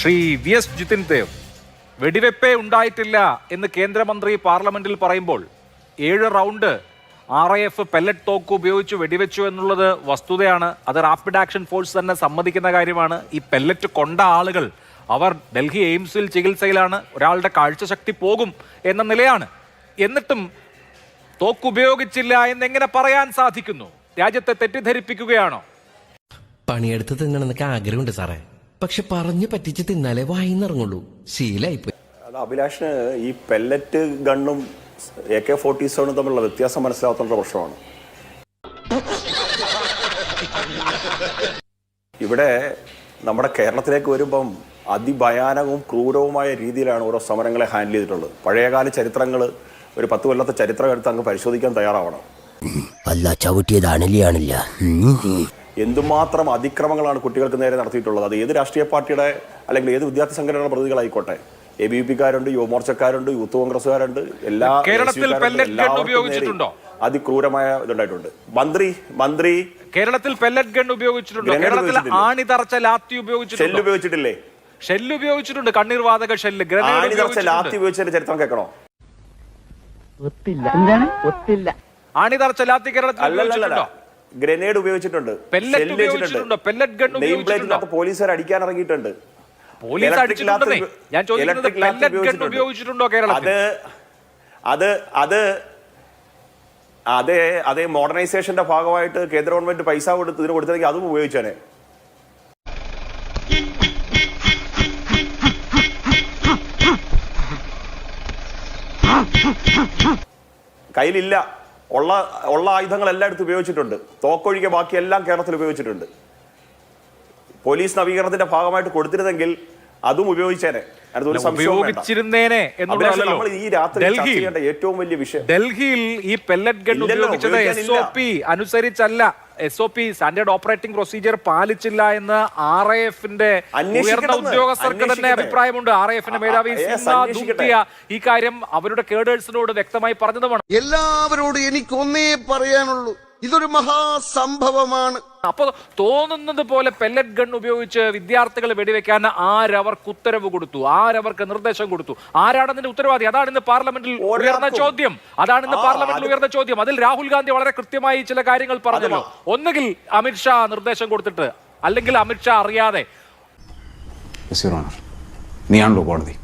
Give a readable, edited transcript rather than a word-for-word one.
Shri V S Jithin Dev, വെടിവെപ്പേ ഉണ്ടായിട്ടില്ല എന്ന് കേന്ദ്രമന്ത്രി പാർലമെന്റിൽ പറയുമ്പോൾ 7 റൗണ്ട് RAF പെല്ലറ്റ് തോക്ക് ഉപയോഗിച്ച് വെടിവെച്ചു എന്നുള്ളത് വസ്തുതയാണ്. അത് റാപ്പിഡ് ആക്ഷൻ ഫോഴ്സ് തന്നെ സമ്മതിക്കുന്ന കാര്യമാണ്. ഈ പെല്ലറ്റ് കൊണ്ട ആളുകൾ അവർ ഡൽഹി എയിംസിൽ ചികിത്സയിലാണ്. ഒരാളുടെ കാഴ്ചശക്തി പോകും എന്ന നിലയാണ്. എന്നിട്ടും തോക്ക് ഉപയോഗിച്ചില്ല എന്നെങ്ങനെ പറയാൻ സാധിക്കുന്നു? രാജ്യത്തെ തെറ്റിദ്ധരിപ്പിക്കുകയാണോ? പണിയെടുത്ത് തിന്നണമെന്നൊക്കെ ആഗ്രഹമുണ്ട് സാറേ, പക്ഷെ പറഞ്ഞു പറ്റിച്ച് തിന്നാലേ വായിന്നിറങ്ങുള്ളൂ. ശീലായിപ്പോയി. അത് അഭിലാഷിന് ഈ പെല്ലറ്റ് ഗണ്ണും AK-47 തമ്മിലുള്ള വ്യത്യാസം മനസ്സിലാവാത്ത പ്രശ്നമാണ്. ഇവിടെ നമ്മുടെ കേരളത്തിലേക്ക് വരുമ്പം അതിഭയാനകവും ക്രൂരവുമായ രീതിയിലാണ് ഓരോ സമരങ്ങളെ ഹാൻഡിൽ ചെയ്തിട്ടുള്ളത്. പഴയകാല ചരിത്രങ്ങൾ, ഒരു 10 കൊല്ലത്തെ ചരിത്രം എടുത്ത് അങ്ങ് പരിശോധിക്കാൻ തയ്യാറാവണം. അല്ല ചവിട്ടിയതാണില്ല. എന്തുമാത്രം അതിക്രമങ്ങളാണ് കുട്ടികൾക്ക് നേരെ നടത്തിയിട്ടുള്ളത്. അത് ഏത് രാഷ്ട്രീയ പാർട്ടിയുടെ അല്ലെങ്കിൽ ഏത് വിദ്യാർത്ഥി സംഘടനയുടെ പ്രതികളായിക്കോട്ടെ. ABVP-കാരുണ്ട്, യുവമോർച്ചക്കാരുണ്ട്, യൂത്ത് കോൺഗ്രസ്സുകാരുണ്ട്, എല്ലാ അതിക്രൂരമായ ഇതുണ്ടായിട്ടുണ്ട്. മന്ത്രി കേരളത്തിൽ പെല്ലറ്റ് ഗൺ ഉപയോഗിച്ചിട്ടുണ്ടോ? കേരളത്തിൽ ആണിതറച്ച ലാത്തി ഉപയോഗിച്ചിട്ടില്ലേ? ഷെല്ല് ഉപയോഗിച്ചിട്ടുണ്ട്. കണ്ണീർ വാതക ഷെല്ല്. ആണിതറച്ച ലാത്തി ഉപയോഗിച്ചതിന്റെ ചരിത്രം കേൾക്കണോ? ആണിതറച്ച ലാത്തി കേരളത്തിൽ ഗ്രനേഡ് ഉപയോഗിച്ചിട്ടുണ്ട്. പെല്ലറ്റ് ഗൺ ഉപയോഗിച്ചിട്ടുണ്ടോ? പോലീസുകാർ അടിക്കാൻ ഇറങ്ങിയിട്ടുണ്ട്. പോലീസ് അടിച്ചിട്ടുണ്ടെന്നേ ഞാൻ ചോദിക്കുന്നത്. പെല്ലറ്റ് ഗൺ ഉപയോഗിച്ചിട്ടുണ്ടോ കേരളത്തിൽ? അതേ മോഡേണൈസേഷന്റെ ഭാഗമായിട്ട് കേന്ദ്ര ഗവൺമെന്റ് പൈസ ഇതിന് കൊടുത്തെങ്കിൽ അതും ഉപയോഗിച്ചേനെ. കയ്യിലില്ല. ഉള്ള ആയുധങ്ങൾ എല്ലായിടത്തും ഉപയോഗിച്ചിട്ടുണ്ട്. തോക്കൊഴികെ ബാക്കിയെല്ലാം കേരളത്തിൽ ഉപയോഗിച്ചിട്ടുണ്ട്. പോലീസ് നവീകരണത്തിന്റെ ഭാഗമായിട്ട് കൊടുത്തിരുന്നെങ്കിൽ അതും ഉപയോഗിച്ചേനെ. ഉപയോഗിച്ചിരുന്നേനെ നമ്മൾ ഈ രാത്രി ചർച്ച ചെയ്യേണ്ട ഏറ്റവും വലിയ വിഷയം, ഡൽഹിയിൽ ഈ പെല്ലറ്റ് ഗൺ ഉപയോഗിച്ചത് SOP അനുസരിച്ചല്ല. SOP സ്റ്റാൻഡേർഡ് ഓപ്പറേറ്റിംഗ് പ്രൊസീജിയർ പാലിച്ചില്ല എന്ന് RAF-ന്റെ ഉയർന്ന ഉദ്യോഗസ്ഥർക്ക് തന്നെ അഭിപ്രായമുണ്ട്. RAF-ന്റെ മേധാവി ഈ കാര്യം അവരുടെ കേഡേഴ്സിനോട് വ്യക്തമായി പറഞ്ഞതുമാണ്. എല്ലാവരോടും എനിക്കൊന്നേ പറയാനുള്ളൂ, ഇതൊരു മഹാസംഭവമാണ്. അപ്പൊ തോന്നുന്നത് പോലെ പെല്ലറ്റ് ഗൺ ഉപയോഗിച്ച് വിദ്യാർത്ഥികളെ വെടിവെക്കാൻ ആരവർക്ക് ഉത്തരവ് കൊടുത്തു? ആരവർക്ക് നിർദ്ദേശം കൊടുത്തു? ആരാണ് അതിന്റെ ഉത്തരവാദി? അതാണ് ഇന്ന് പാർലമെന്റിൽ ഉയർന്ന ചോദ്യം. അതിൽ രാഹുൽ ഗാന്ധി വളരെ കൃത്യമായി ചില കാര്യങ്ങൾ പറഞ്ഞല്ലോ. ഒന്നുകിൽ അമിത്ഷാ നിർദ്ദേശം കൊടുത്തിട്ട്, അല്ലെങ്കിൽ അമിത്ഷാ അറിയാതെ. നീയാണല്ലോ കോടതി.